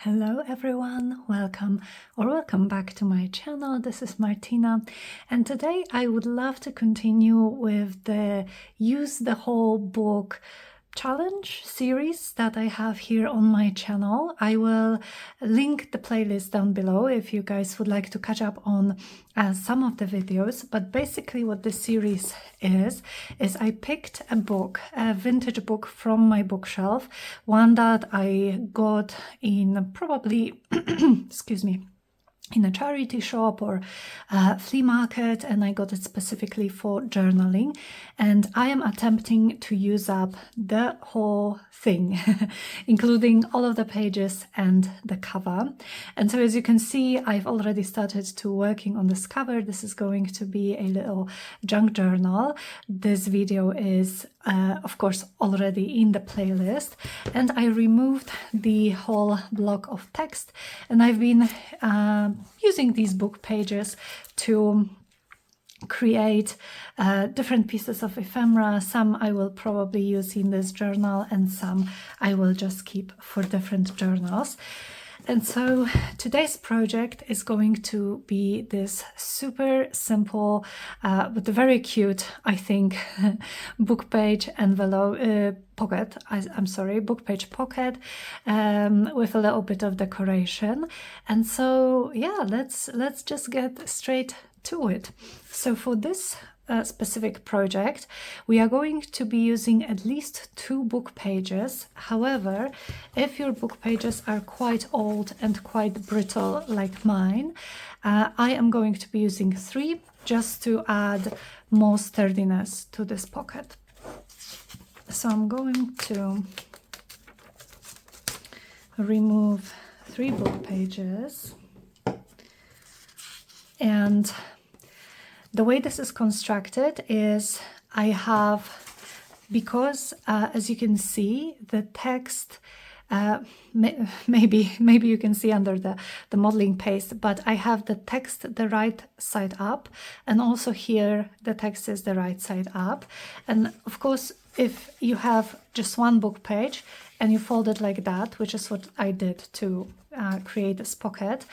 Hello everyone, welcome back to my channel. This is Martyna, and today I would love to continue with the use the whole book challenge series that I have here on my channel. I will link the playlist down below if you guys would like to catch up on some of the videos. But basically what this series is I picked a book, a vintage book from my bookshelf, one that I got in probably excuse me, in a charity shop or flea market, and I got it specifically for journaling, and I am attempting to use up the whole thing including all of the pages and the cover. And so as you can see, I've already started to working on this cover. This is going to be a little junk journal. This video is of course already in the playlist, and I removed the whole block of text, and I've been using these book pages to create different pieces of ephemera. Some I will probably use in this journal and some I will just keep for different journals. And so today's project is going to be this super simple but very cute, I think, book page envelope pocket. Book page pocket with a little bit of decoration. And so yeah, let's just get straight to it. So for this specific project, we are going to be using at least 2 book pages. However, if your book pages are quite old and quite brittle like mine, I am going to be using 3 just to add more sturdiness to this pocket. So I'm going to remove 3 book pages, and the way this is constructed is I have, because as you can see, the text, maybe you can see under the modeling paste, but I have the text the right side up, and also here the text is the right side up. And of course, if you have just one book page and you fold it like that, which is what I did to create this pocket,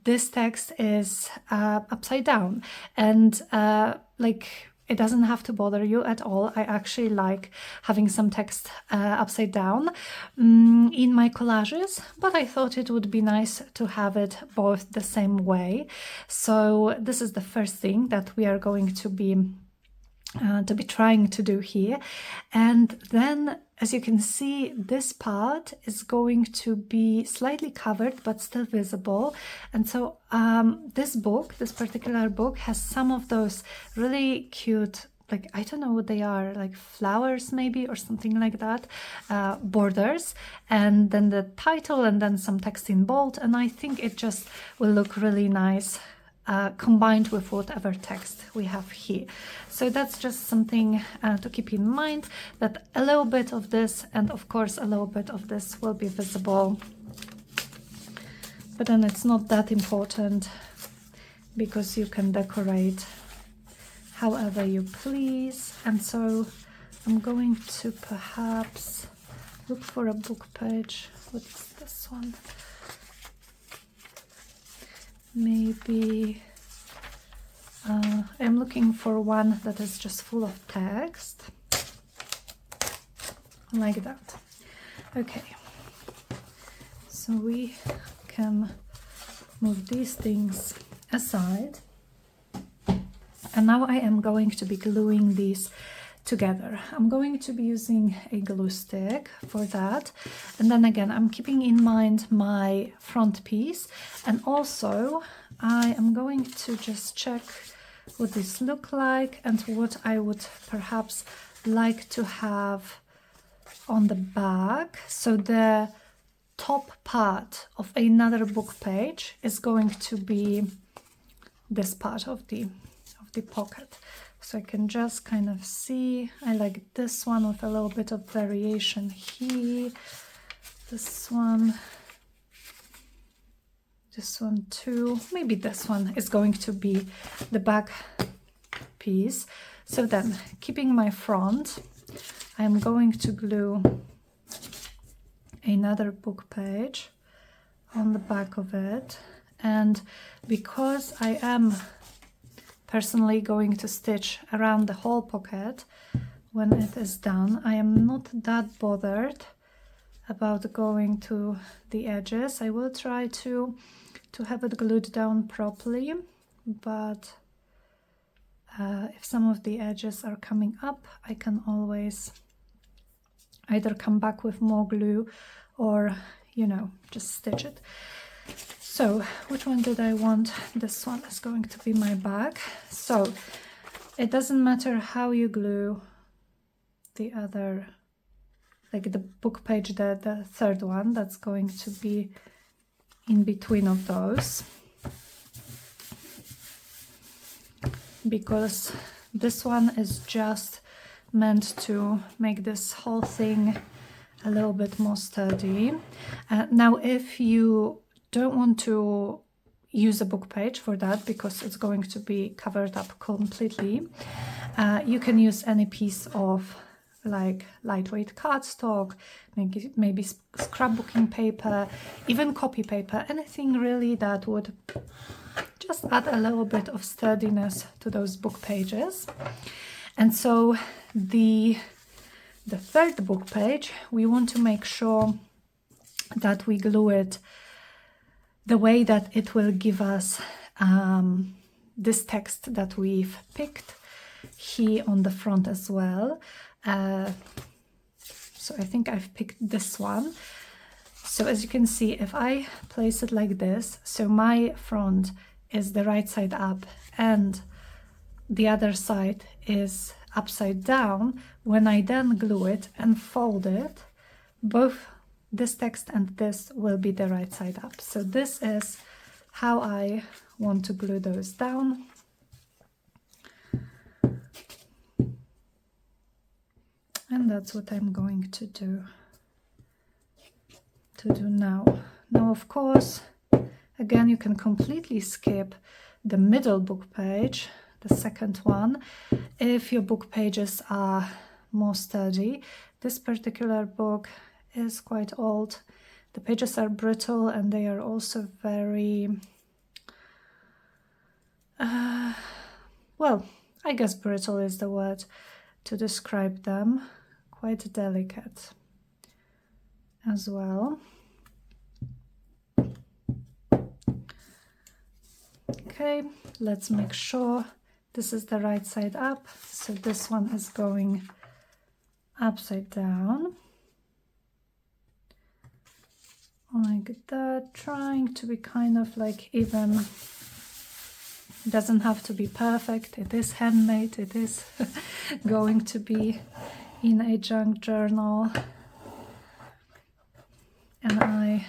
this text is upside down, and it doesn't have to bother you at all. I actually like having some text upside down in my collages, but I thought it would be nice to have it both the same way. So this is the first thing that we are going to be trying to do here. And then, as you can see, this part is going to be slightly covered but still visible. And so this particular book has some of those really cute, like, I don't know what they are, like flowers maybe or something like that, borders, and then the title and then some text in bold, and I think it just will look really nice combined with whatever text we have here. So that's just something to keep in mind, that a little bit of this and of course a little bit of this will be visible, but then it's not that important because you can decorate however you please. And so I'm going to perhaps look for a book page. What's this one? Maybe I'm looking for one that is just full of text, like that. Okay, so we can move these things aside, and now I am going to be gluing these together. I'm going to be using a glue stick for that, and then again I'm keeping in mind my front piece, and also I am going to just check what this look like and what I would perhaps like to have on the back. So the top part of another book page is going to be this part of the pocket. So I can just kind of see, I like this one with a little bit of variation here, this one too, maybe this one is going to be the back piece. So then, keeping my front, I'm going to glue another book page on the back of it. And because I am personally going to stitch around the whole pocket when it is done, I am not that bothered about going to the edges. I will try to have it glued down properly, but if some of the edges are coming up, I can always either come back with more glue or, you know, just stitch it. So which one did I want? This one is going to be my back. So it doesn't matter how you glue the other, like the book page, the third one that's going to be in between of those, because this one is just meant to make this whole thing a little bit more sturdy. Now if you don't want to use a book page for that because it's going to be covered up completely, you can use any piece of like lightweight cardstock, maybe scrapbooking paper, even copy paper, anything really that would just add a little bit of sturdiness to those book pages. And so the third book page, we want to make sure that we glue it the way that it will give us this text that we've picked here on the front as well. So I think I've picked this one. So as you can see, if I place it like this, so my front is the right side up and the other side is upside down, when I then glue it and fold it, both this text and this will be the right side up. So this is how I want to glue those down. And that's what I'm going to do now. Now, of course, again, you can completely skip the middle book page, the second one, if your book pages are more sturdy. This particular book is quite old. The pages are brittle and they are also very, well, I guess brittle is the word to describe them. Quite delicate as well. Okay, let's make sure this is the right side up. So this one is going upside down. Like that, trying to be kind of like even. It doesn't have to be perfect. It is handmade. It is going to be in a junk journal. And I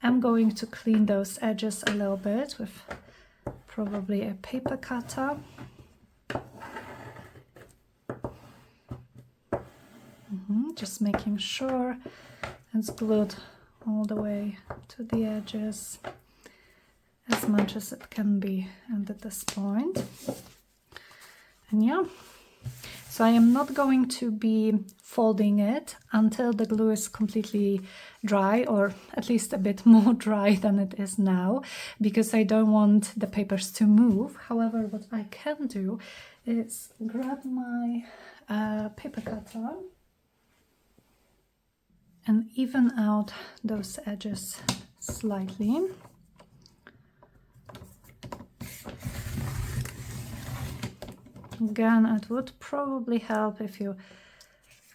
am going to clean those edges a little bit with probably a paper cutter. Just making sure it's glued all the way to the edges as much as it can be. And at this point, and yeah, so I am not going to be folding it until the glue is completely dry, or at least a bit more dry than it is now, because I don't want the papers to move. However, what I can do is grab my paper cutter and even out those edges slightly. Again, it would probably help if you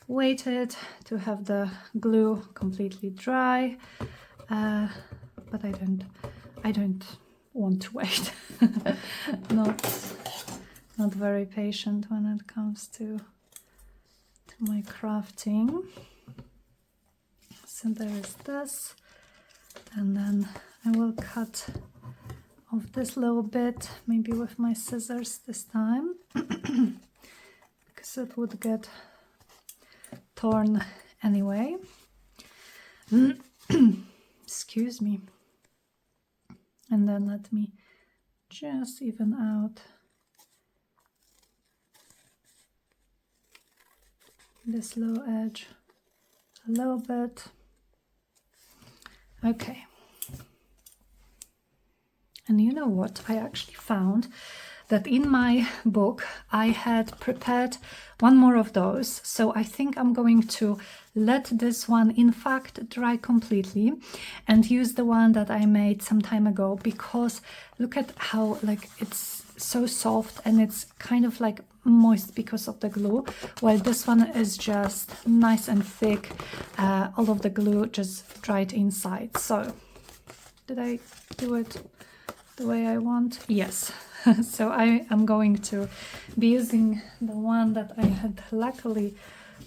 waited to have the glue completely dry, but I don't want to wait. not very patient when it comes to my crafting. So there is this, and then I will cut off this little bit, maybe with my scissors this time, because it would get torn anyway. Excuse me. And then let me just even out this low edge a little bit. Okay, And you know what? I actually found that in my book I had prepared one more of those. So I think I'm going to let this one in fact dry completely and use the one that I made some time ago, because look at how like it's so soft and it's kind of like moist because of the glue, while this one is just nice and thick. All of the glue just dried inside. So did I do it the way I want? Yes. So I am going to be using the one that I had luckily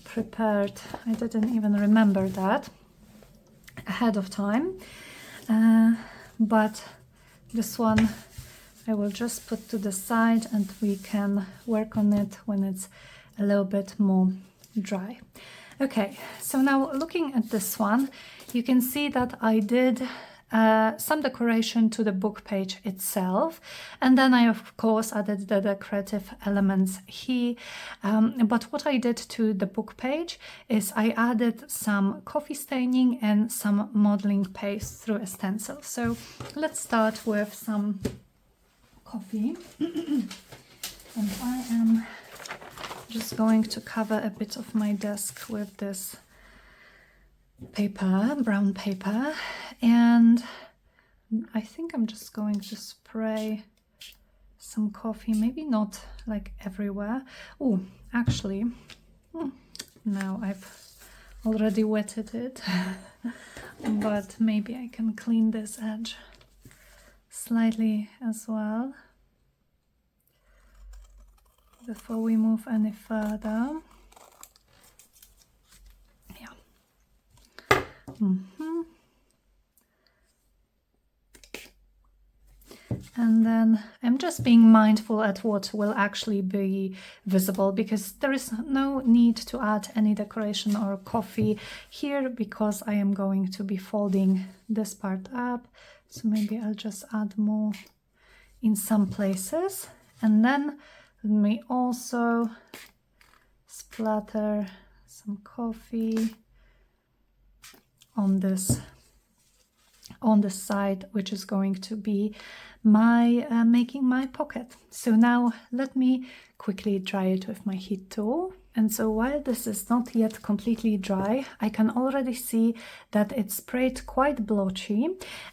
prepared. I didn't even remember that ahead of time, but this one I will just put to the side and we can work on it when it's a little bit more dry. Okay, so now looking at this one, you can see that I did some decoration to the book page itself, and then I of course added the decorative elements here, but what I did to the book page is I added some coffee staining and some modeling paste through a stencil. So let's start with some coffee. And I am just going to cover a bit of my desk with this paper, brown paper, and I think I'm just going to spray some coffee, maybe not like everywhere. Oh, actually, now I've already wetted it, but maybe I can clean this edge slightly as well before we move any further. And then I'm just being mindful at what will actually be visible, because there is no need to add any decoration or coffee here because I am going to be folding this part up. So maybe I'll just add more in some places. And then let me also splatter some coffee on this side, which is going to be my making my pocket. So now let me quickly dry it with my heat tool. And so while this is not yet completely dry, I can already see that it's sprayed quite blotchy.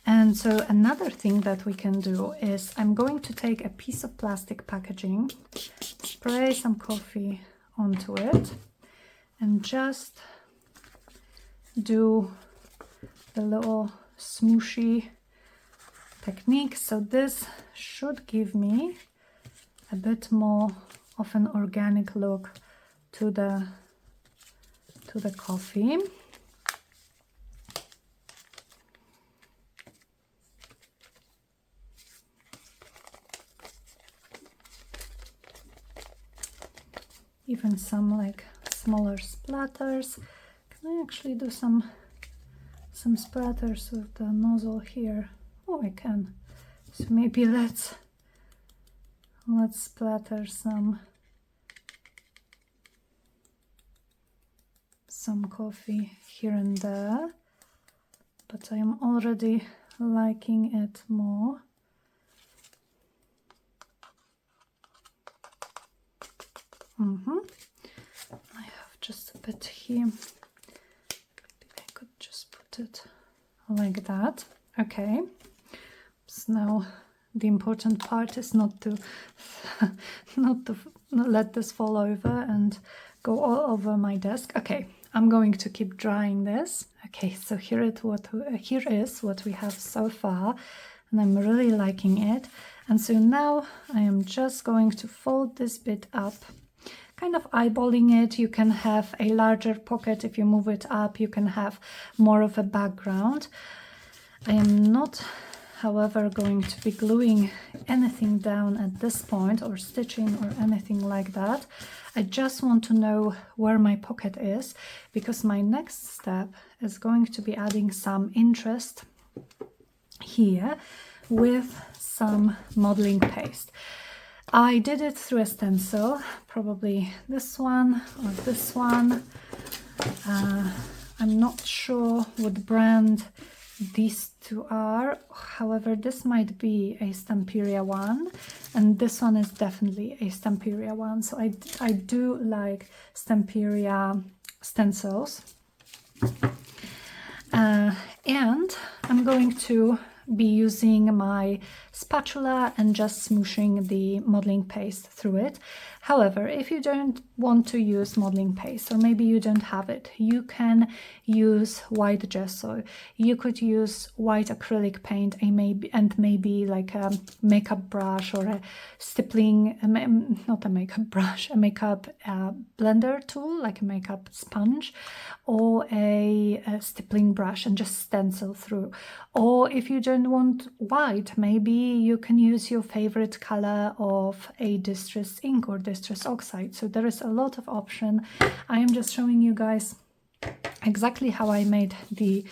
And so another thing that we can do is I'm going to take a piece of plastic packaging, spray some coffee onto it, and just do the little smooshy technique. So this should give me a bit more of an organic look to the coffee. Even some like smaller splatters. Can I actually do some splatters with the nozzle here? Oh, I can. So maybe let's splatter some coffee here and there, but I am already liking it more. I have just a bit here. Maybe I could just put it like that. Okay. So now the important part is not to let this fall over and go all over my desk. Okay, I'm going to keep drying this. Okay, so here is what we have so far, and I'm really liking it. And so now I am just going to fold this bit up, kind of eyeballing it. You can have a larger pocket if you move it up. You can have more of a background. I am not, however, going to be gluing anything down at this point or stitching or anything like that. I just want to know where my pocket is, because my next step is going to be adding some interest here with some modeling paste. I did it through a stencil, probably this one or this one. I'm not sure what brand these two are. However, this might be a Stamperia one, and this one is definitely a Stamperia one. So I do like Stamperia stencils. And I'm going to be using my spatula and just smooshing the modeling paste through it. However, if you don't want to use modeling paste, or maybe you don't have it, you can use white gesso. You could use white acrylic paint and maybe like a makeup brush or a stippling, not a makeup brush, a makeup blender tool, like a makeup sponge, or a stippling brush, and just stencil through. Or if you don't want white, maybe you can use your favorite color of a distress ink or distress oxide. So there is a lot of option. I am just showing you guys exactly how I made the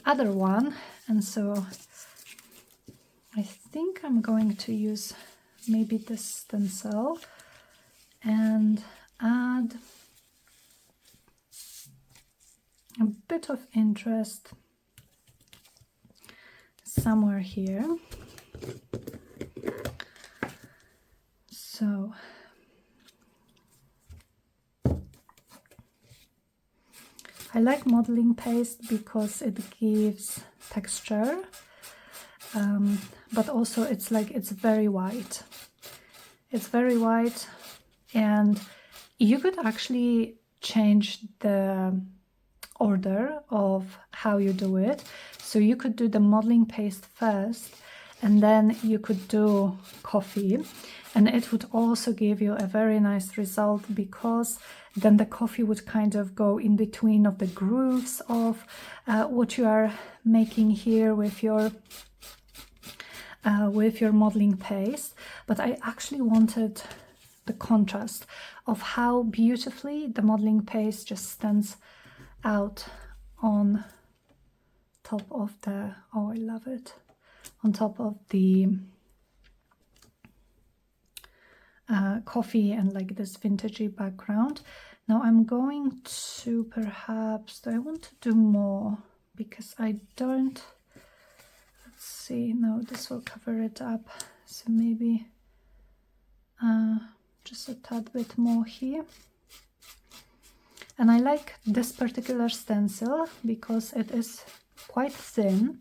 other one, and so I think I'm going to use maybe this stencil and add a bit of interest somewhere here. So I like modeling paste because it gives texture, but also it's very white. It's very white, and you could actually change the order of how you do it. So you could do the modeling paste first, and then you could do coffee, and it would also give you a very nice result, because then the coffee would kind of go in between of the grooves of what you are making here with your modeling paste. But I actually wanted the contrast of how beautifully the modeling paste just stands out on top of the, oh, I love it, on top of the coffee and like this vintagey background. Now I'm going to perhaps, do I want to do more? Because I don't, let's see, no, this will cover it up. So maybe just a tad bit more here. And I like this particular stencil because it is quite thin.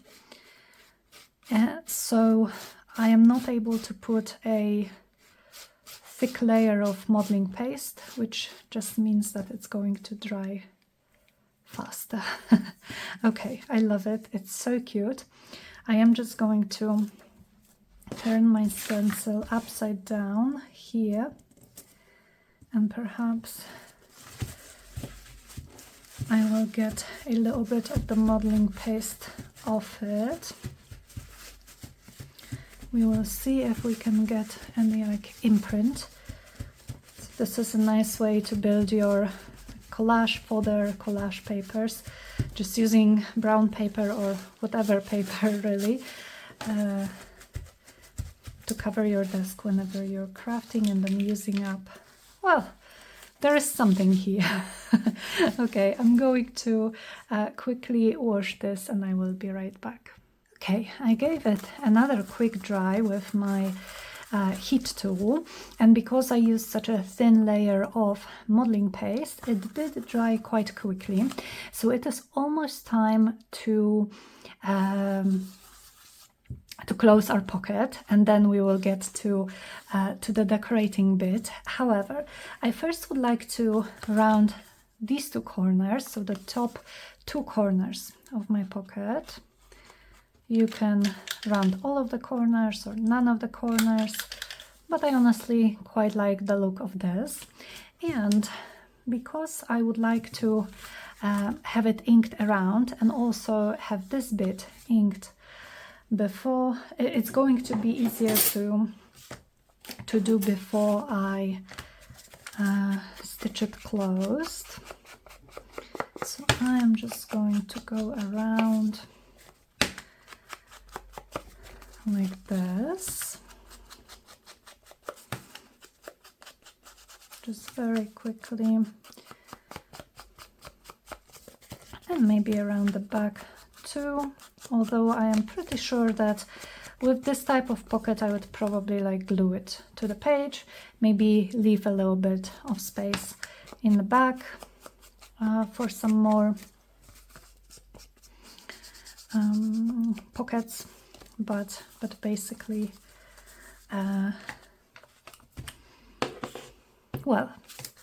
So I am not able to put a thick layer of modeling paste, which just means that it's going to dry faster. Okay, I love it. It's so cute. I am just going to turn my stencil upside down here, and perhaps I will get a little bit of the modeling paste off it. We will see if we can get any like imprint. So this is a nice way to build your collage fodder, collage papers, just using brown paper or whatever paper really, to cover your desk whenever you're crafting, and then using up, well, there is something here. Okay, I'm going to quickly wash this, and I will be right back. Okay, I gave it another quick dry with my heat tool, and because I used such a thin layer of modeling paste, it did dry quite quickly. So it is almost time to close our pocket, and then we will get to the decorating bit. However, I first would like to round these two corners, so the top two corners of my pocket. You can round all of the corners or none of the corners, but I honestly quite like the look of this. And because I would like to have it inked around and also have this bit inked before, it's going to be easier to do before I stitch it closed. So I am just going to go around like this, just very quickly, and maybe around the back too. to, although I am pretty sure that with this type of pocket I would probably like glue it to the page, maybe leave a little bit of space in the back for some more pockets, but basically well,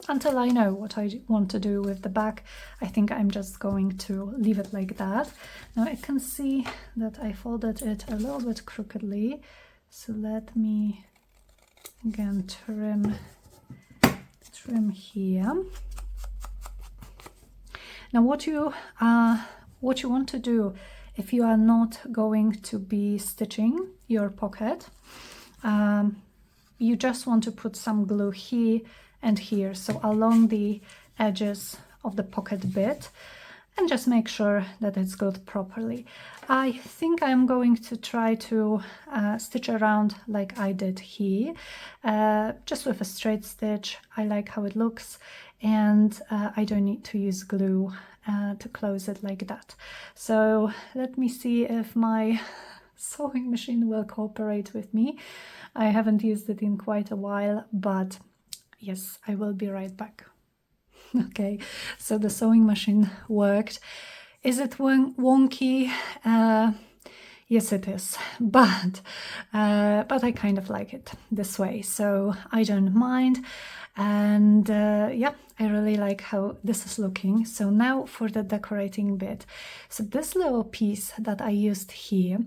until I know what I want to do with the back, I think I'm just going to leave it like that. Now I can see that I folded it a little bit crookedly, so let me again trim here. Now what you want to do if you are not going to be stitching your pocket, you just want to put some glue here and here, so along the edges of the pocket bit, and just make sure that it's glued properly. I think I'm going to try to stitch around like I did here, just with a straight stitch. I like how it looks, and I don't need to use glue to close it like that. So let me see if my sewing machine will cooperate with me. I haven't used it in quite a while, but yes, I will be right back. Okay, so the sewing machine worked. Is it wonky? Yes, it is, but I kind of like it this way, so I don't mind. And yeah, I really like how this is looking. So now for the decorating bit. So this little piece that I used here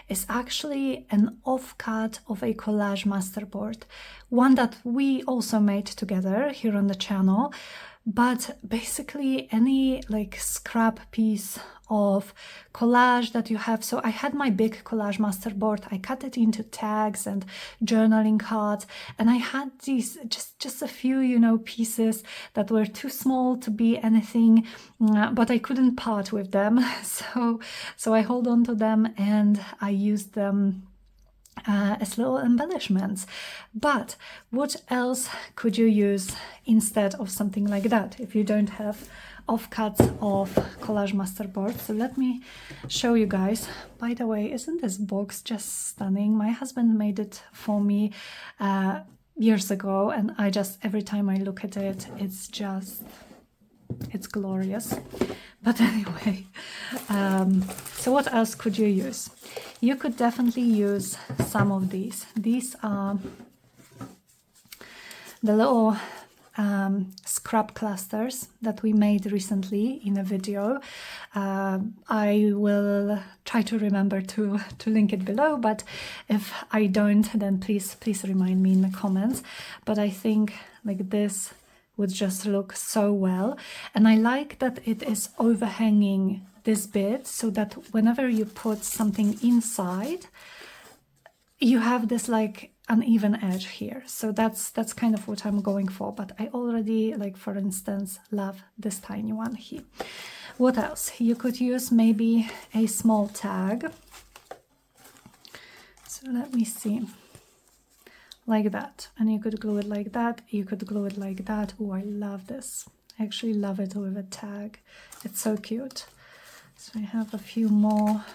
is actually an offcut of a collage masterboard, one that we also made together here on the channel. But basically any like scrap piece of collage that you have. So I had my big collage masterboard, I cut it into tags and journaling cards, and I had these just a few, you know, pieces that were too small to be anything, but I couldn't part with them. So I hold on to them and I used them as little embellishments. But what else could you use instead of something like that if you don't have offcuts of collage masterboard? So let me show you guys. By the way, isn't this box just stunning? My husband made it for me years ago, and I just, every time I look at it, it's glorious. But anyway, so what else could you use? You could definitely use some of these. These are the little scrap clusters that we made recently in a video. I will try to remember to link it below, but if I don't, then please remind me in the comments. But I think like this would just look so well, and I like that it is overhanging this bit, so that whenever you put something inside, you have this like uneven edge here. So that's kind of what I'm going for. But I already, like for instance, love this tiny one here. What else? You could use maybe a small tag. So let me see. Like that, and you could glue it like that, you could glue it like that. Oh, I love this. I actually love it with a tag. It's so cute. So I have a few more.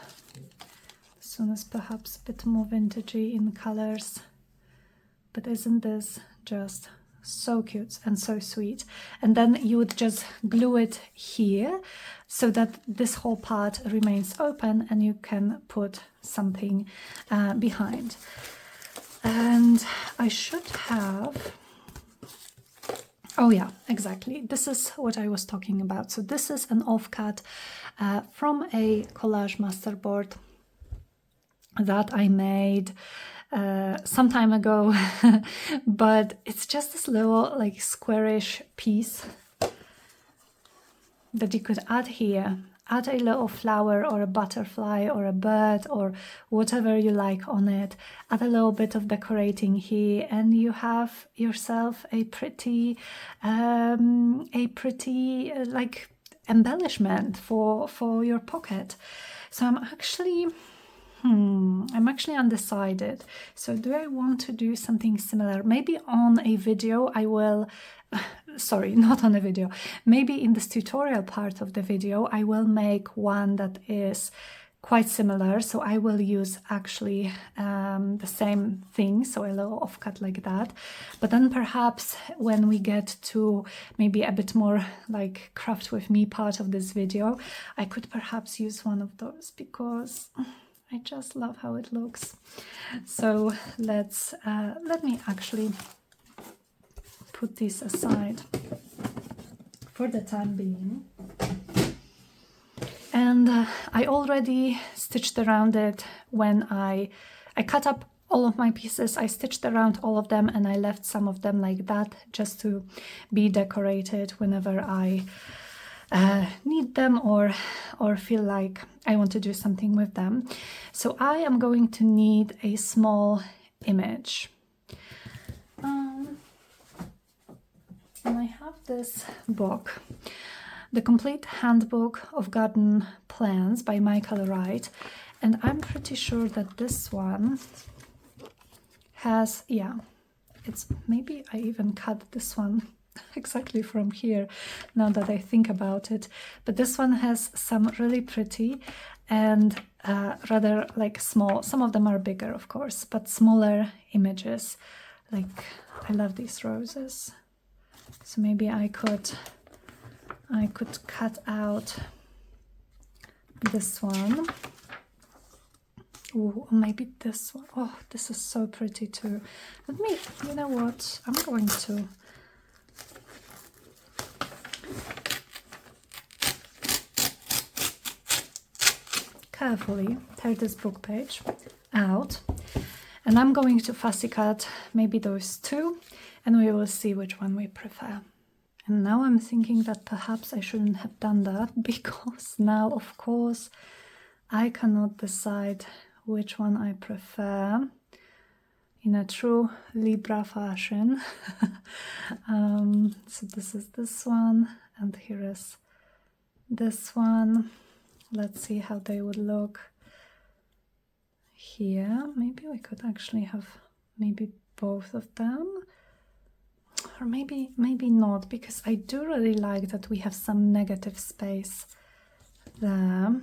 This one is perhaps a bit more vintagey in colors, but isn't this just so cute and so sweet? And then you would just glue it here so that this whole part remains open and you can put something behind. And I should have, oh yeah, exactly. This is what I was talking about. So this is an offcut from a collage masterboard that I made some time ago, but it's just this little like squarish piece that you could add here. Add a little flower or a butterfly or a bird or whatever you like on it. Add a little bit of decorating here, and you have yourself a pretty like embellishment for your pocket. So I'm actually undecided. So do I want to do something similar? Maybe on a video I will, sorry, not on a video. Maybe in this tutorial part of the video I will make one that is quite similar, so I will use actually the same thing, so a little offcut like that. But then perhaps when we get to maybe a bit more like craft with me part of this video, I could perhaps use one of those because I just love how it looks. So let's let me actually put this aside for the time being. And I already stitched around it when I cut up all of my pieces. I stitched around all of them and I left some of them like that just to be decorated whenever I need them or feel like I want to do something with them. So I am going to need a small image. And I have this book, The Complete Handbook of Garden Plants by Michael Wright, and I'm pretty sure that this one has, yeah, it's, maybe I even cut this one exactly from here now that I think about it, but this one has some really pretty and rather like small, some of them are bigger of course, but smaller images. Like, I love these roses, so maybe I could cut out this one. Ooh, maybe this one. Oh, this is so pretty too. Let me, you know what, I'm going to carefully tear this book page out, and I'm going to fussy cut maybe those two, and we will see which one we prefer. And now I'm thinking that perhaps I shouldn't have done that, because now, of course, I cannot decide which one I prefer in a true Libra fashion. So this is this one, and here is this one. Let's see how they would look here. Maybe we could actually have maybe both of them. Or maybe not, because I do really like that we have some negative space there.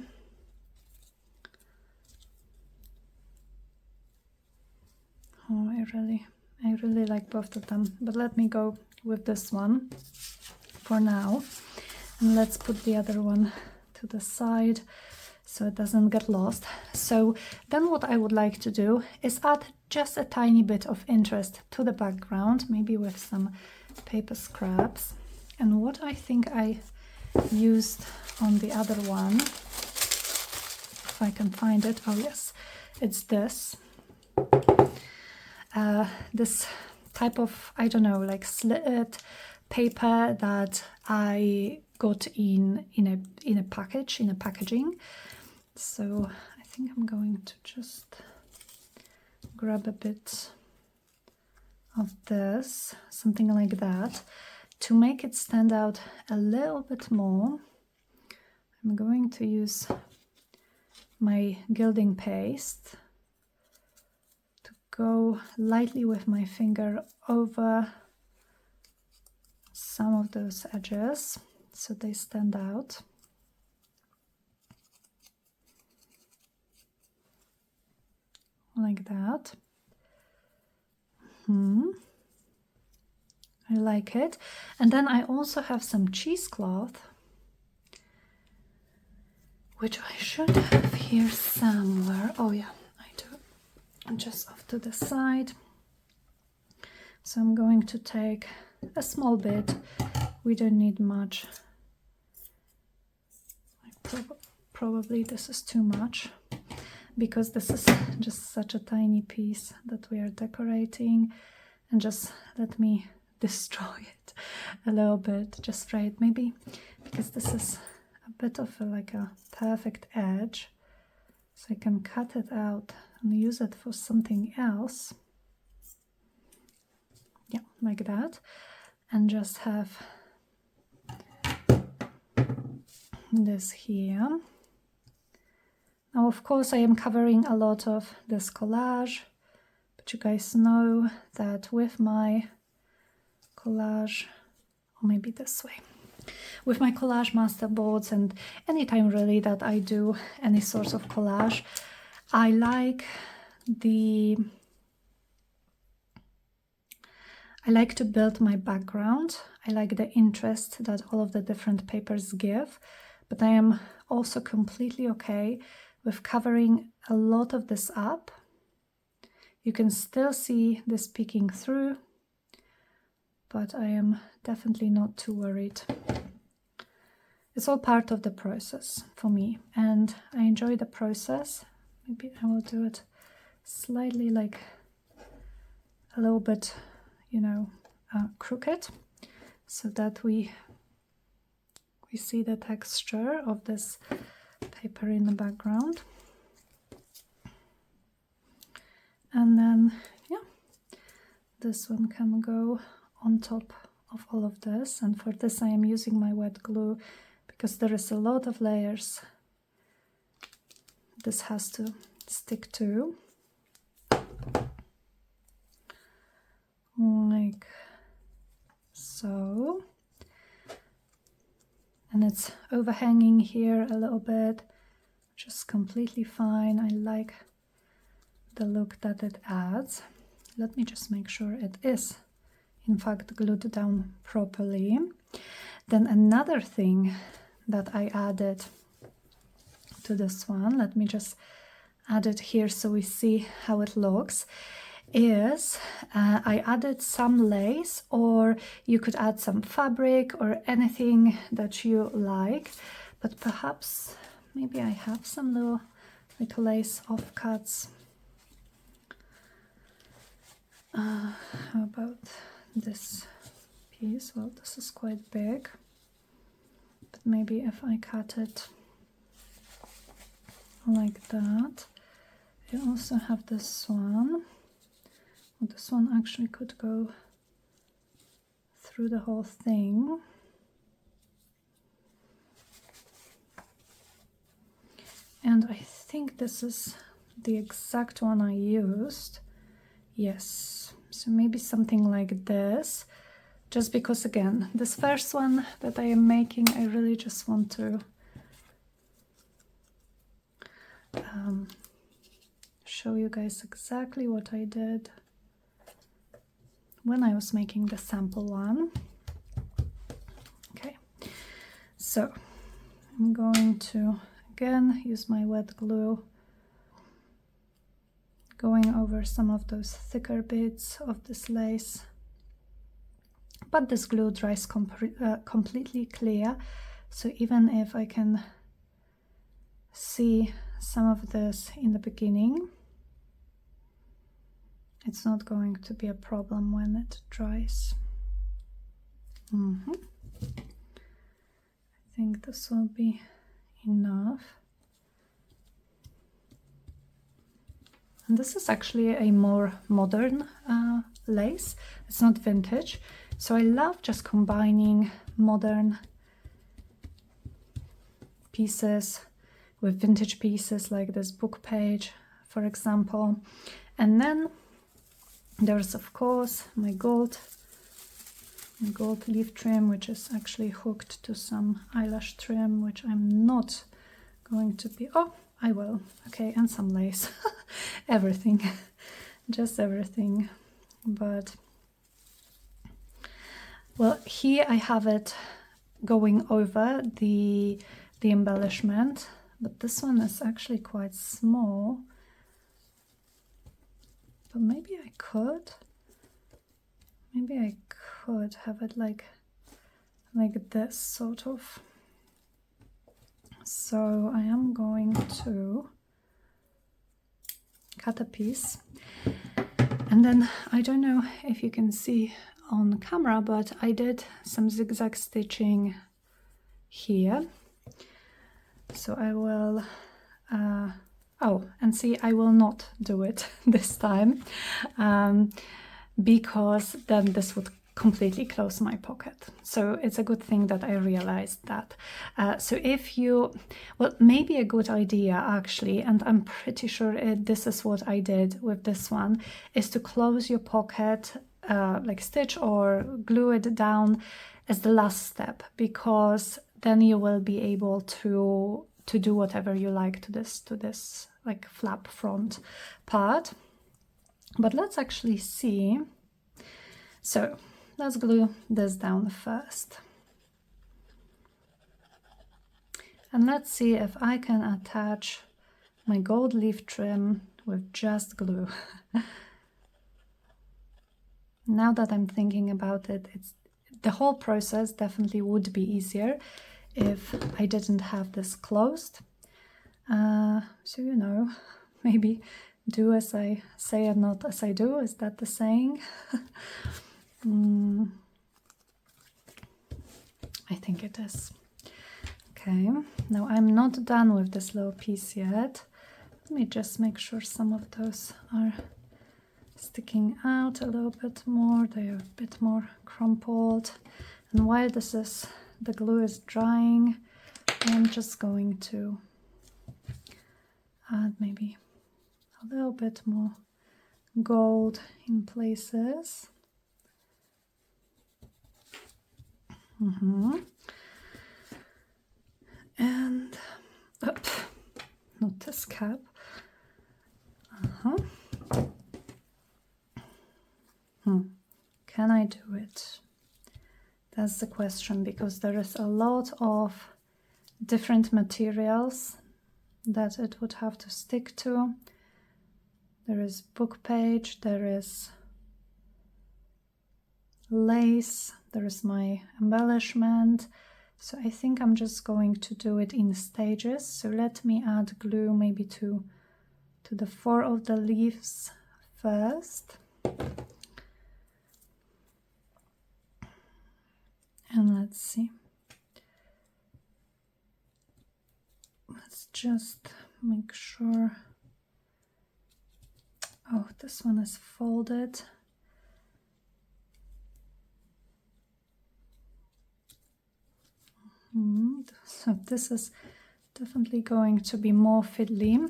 Oh, I really like both of them, but let me go with this one for now, and let's put the other one to the side so it doesn't get lost. So then what I would like to do is add just a tiny bit of interest to the background, maybe with some paper scraps. And what I think I used on the other one, if I can find it, oh yes, it's this. This type of, I don't know, like slit paper that I got in a packaging. So I think I'm going to just grab a bit of this, something like that, to make it stand out a little bit more. I'm going to use my gilding paste to go lightly with my finger over some of those edges so they stand out. Like that. I like it. And then I also have some cheesecloth, which I should have here somewhere. Oh yeah, I do. And just off to the side. So I'm going to take a small bit. We don't need much. Probably this is too much, because this is just such a tiny piece that we are decorating, and just let me destroy it a little bit, just spray it maybe, because this is a bit of like a perfect edge, so I can cut it out and use it for something else. Yeah, like that, and just have this here. Now, of course, I am covering a lot of this collage, but you guys know that with my collage, or maybe this way, with my collage master boards, and anytime really that I do any sort of collage, I like to build my background. I like the interest that all of the different papers give, but I am also completely okay with covering a lot of this up. You can still see this peeking through, but I am definitely not too worried. It's all part of the process for me, and I enjoy the process. Maybe I will do it slightly like a little bit, you know, crooked, so that we see the texture of this paper in the background. And then, yeah, this one can go on top of all of this. And for this I am using my wet glue because there is a lot of layers this has to stick to. Like so. And it's overhanging here a little bit, which is completely fine. I like the look that it adds. Let me just make sure it is in fact glued down properly. Then another thing that I added to this one, let me just add it here so we see how it looks, is I added some lace, or you could add some fabric or anything that you like, but perhaps maybe I have some little like lace offcuts. How about this piece? Well, this is quite big, but maybe if I cut it like that. I also have this one. Well, this one actually could go through the whole thing. And I think this is the exact one I used. Yes, so maybe something like this, just because again, this first one that I am making, I really just want to show you guys exactly what I did when I was making the sample one. Okay, so I'm going to again use my wet glue, going over some of those thicker bits of this lace, but this glue dries completely clear, so even if I can see some of this in the beginning, it's not going to be a problem when it dries. I think this will be enough. And this is actually a more modern lace. It's not vintage. So I love just combining modern pieces with vintage pieces, like this book page, for example. And then there's of course my gold leaf trim, which is actually hooked to some eyelash trim, which I'm not going to be, oh, I will, okay, and some lace. Everything, just everything. But well, here I have it going over the embellishment, but this one is actually quite small. But maybe I could have it like this sort of. So I am going to cut a piece, and then I don't know if you can see on camera, but I did some zigzag stitching here. So I will oh, and see, I will not do it this time because then this would completely close my pocket. So it's a good thing that I realized that. So if you, well, maybe a good idea actually, and I'm pretty sure this is what I did with this one, is to close your pocket, like stitch or glue it down as the last step, because then you will be able to do whatever you like to this like flap front part. But let's actually see. So let's glue this down first. And let's see if I can attach my gold leaf trim with just glue. Now that I'm thinking about it, the whole process definitely would be easier if I didn't have this closed. So, you know, maybe do as I say and not as I do. Is that the saying? I think it is. Okay, now I'm not done with this little piece yet. Let me just make sure some of those are sticking out a little bit more. They are a bit more crumpled. And while the glue is drying, I'm just going to add maybe a little bit more gold in places. And not this cap. Can I do it? That's the question, because there is a lot of different materials that it would have to stick to. There is book page, there is lace, there is my embellishment. So I think I'm just going to do it in stages. So let me add glue maybe to the 4 of the leaves first. And let's see. Let's just make sure. Oh, this one is folded. So this is definitely going to be more fiddly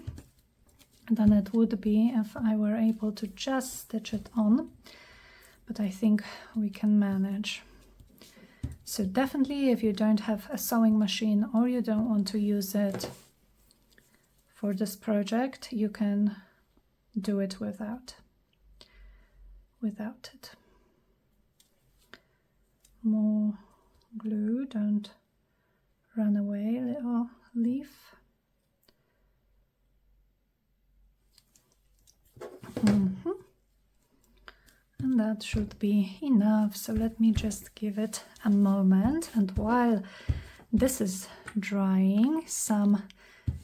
than it would be if I were able to just stitch it on. But I think we can manage. So definitely, if you don't have a sewing machine or you don't want to use it for this project, you can do it without it. More glue, don't run away, little leaf. And that should be enough. So let me just give it a moment. And while this is drying, some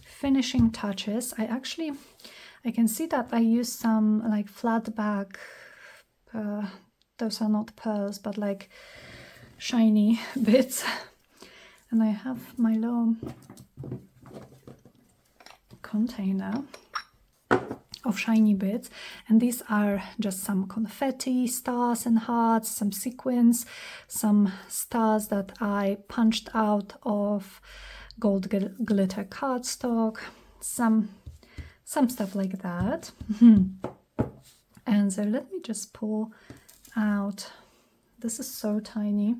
finishing touches. I can see that I use some like flat back, those are not pearls, but like shiny bits. And I have my little container of shiny bits, and these are just some confetti, stars and hearts, some sequins, some stars that I punched out of gold glitter cardstock, some stuff like that. And so let me just pull out. This is so tiny,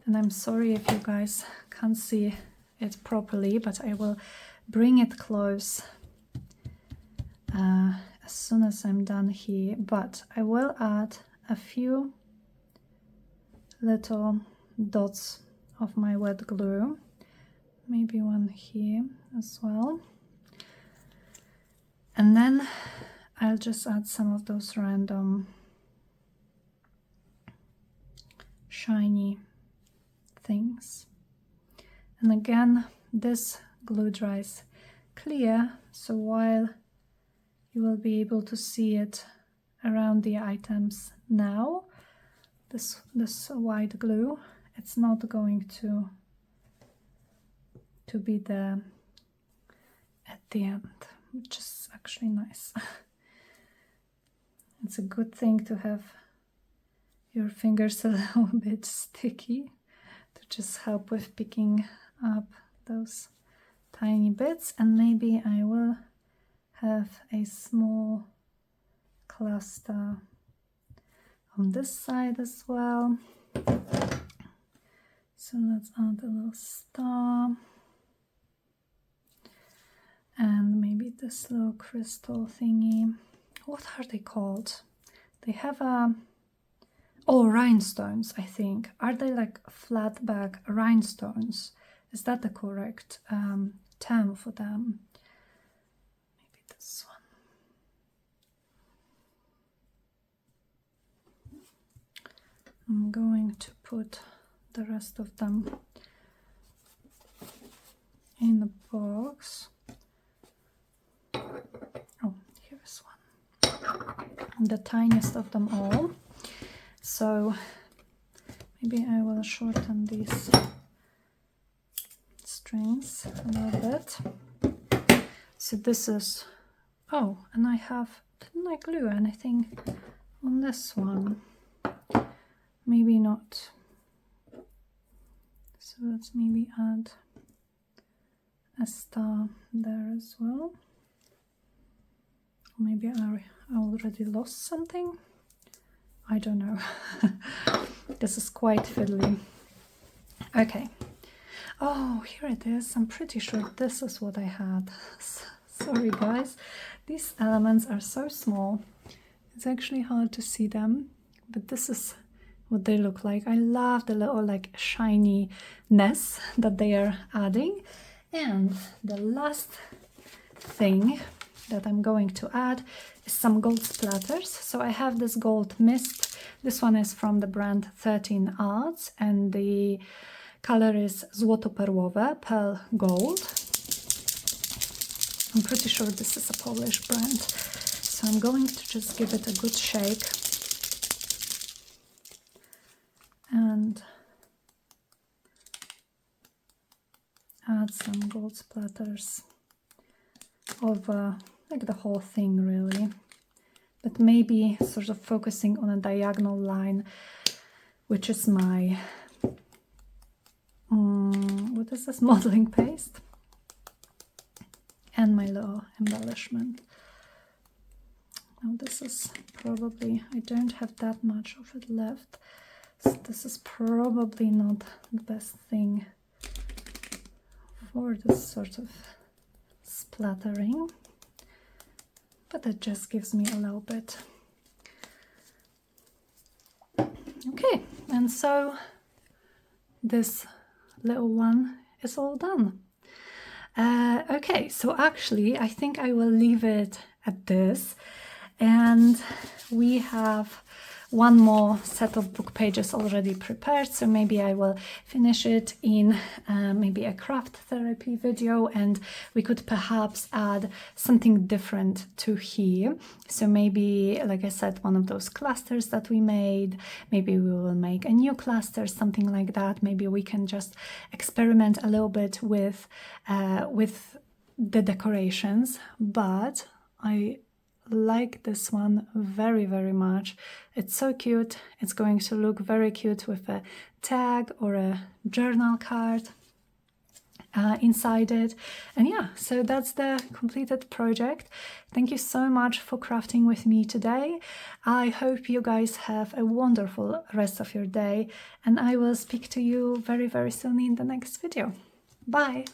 and I'm sorry if you guys can't see it properly, but I will bring it close as soon as I'm done here. But I will add a few little dots of my wet glue, maybe one here as well, and then I'll just add some of those random shiny things. And again, this glue dries clear, so while you will be able to see it around the items now, this white glue, it's not going to be there at the end, which is actually nice. It's a good thing to have your fingers a little bit sticky to just help with picking up those tiny bits. And maybe I will have a small cluster on this side as well. So let's add a little star. And maybe this little crystal thingy. What are they called? They have oh, rhinestones, I think. Are they like flat back rhinestones? Is that the correct term for them? Maybe this one. I'm going to put the rest of them in the box. Oh, here's one. The tiniest of them all. So maybe I will shorten these strings a little bit. So this is, oh, and didn't I glue anything on this one? Maybe not. So let's maybe add a star there as well. Maybe I already lost something. I don't know. This is quite fiddly. Okay. Oh, here it is. I'm pretty sure this is what I had. Sorry guys. These elements are so small. It's actually hard to see them, but this is what they look like. I love the little like shininess that they are adding. And the last thing that I'm going to add is some gold splatters. So I have this gold mist. This one is from the brand 13 Arts and the color is Złoto Perłowe, pearl gold. I'm pretty sure this is a Polish brand. So I'm going to just give it a good shake. And add some gold splatters over like the whole thing really, but maybe sort of focusing on a diagonal line, which is my what is this, modeling paste, and my little embellishment. Now this is probably, I don't have that much of it left, so this is probably not the best thing for this sort of splattering, but it just gives me a little bit. Okay, and so this little one is all done. Okay, so actually I think I will leave it at this, and we have one more set of book pages already prepared, so maybe I will finish it in maybe a craft therapy video, and we could perhaps add something different to here. So maybe, like I said, one of those clusters that we made, maybe we will make a new cluster, something like that. Maybe we can just experiment a little bit with the decorations, but I like this one very, very much. It's so cute. It's going to look very cute with a tag or a journal card inside it. And yeah, so that's the completed project. Thank you so much for crafting with me today. I hope you guys have a wonderful rest of your day, and I will speak to you very, very soon in the next video. Bye!